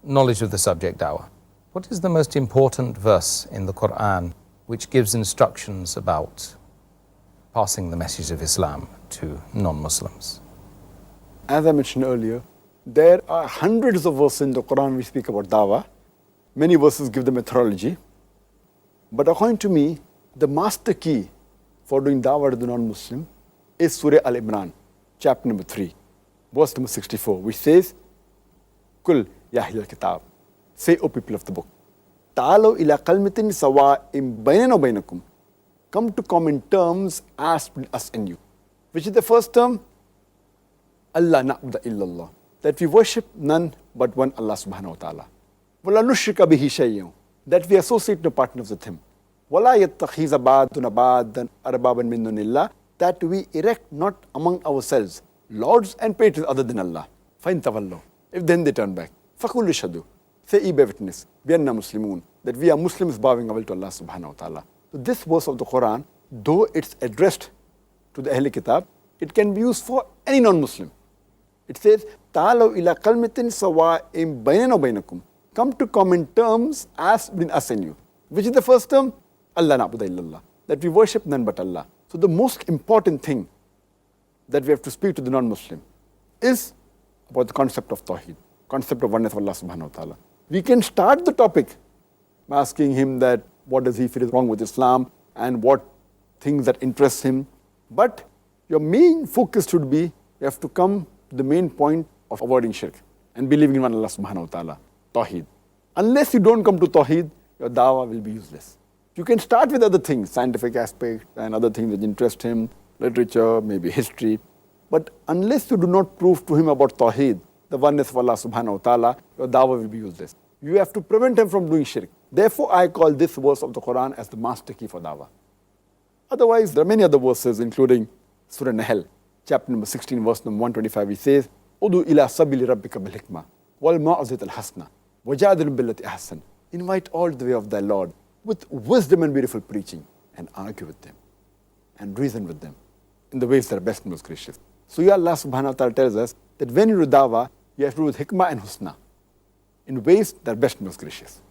knowledge of the subject dawah, what is the most important verse in the Quran which gives instructions about passing the message of Islam to non-Muslims? As I mentioned earlier, there are hundreds of verses in the Quran which speak about dawah. Many verses give the methodology. But according to me, the master key for doing dawah to the non-Muslim is Surah Al-Imran, chapter number 3, verse number 64, which says, Kul ya ahlal kitab, say, O people of the book, ta'alaw ila kalmatin sawa'im baynana wa baynakum, come to common terms as between us and you. Which is the first term? Allah na'budu illallah, that we worship none but one Allah subhanahu wa ta'ala. Wala nushrika bihi shay'un, that we associate no partners with him. Wala yattakhiza ba'duna ba'dan arbaban min dunillah, that we erect not among ourselves lords and patrons other than Allah. Fa'in tawallu, if then they turn back, faqul ishhadu, say ye bear witness, bi anna muslimun, that we are Muslims bowing our will to Allah subhanahu wa ta'ala. So this verse of the Quran, though it's addressed to the Ahl Kitab, it can be used for any non-Muslim. It says, Ta'alaw ila kalmatin sawa'im baynana wa baynakum, come to common terms as between us and you. Which is the first term? Allah na'budu illallah, that we worship none but Allah. So the most important thing that we have to speak to the non-Muslim is about the concept of Tawheed, concept of oneness of Allah subhanahu wa ta'ala. We can start the topic by asking him that what does he feel is wrong with Islam and what things that interest him. But your main focus should be, you have to come to the main point of avoiding shirk and believing in one Allah subhanahu wa ta'ala, Tawheed. Unless you don't come to Tawheed, your dawah will be useless. You can start with other things, scientific aspects and other things that interest him, literature, maybe history. But unless you do not prove to him about Tawheed, the oneness of Allah subhanahu wa ta'ala, your dawah will be useless. You have to prevent him from doing shirk. Therefore, I call this verse of the Quran as the master key for dawah. Otherwise, there are many other verses, including Surah Nahl, chapter number 16, verse number 125, which says, Udu ila sabili rabbika bil hikmah, wal ma'azit al hasna, wajadil billati ahsan. Invite all the way of thy Lord with wisdom and beautiful preaching, and argue with them, and reason with them in the ways that are best and most gracious. So ya Allah subhanahu wa ta'ala tells us that when you do dawah, you have to do with hikmah and husna, in ways that are best and most gracious.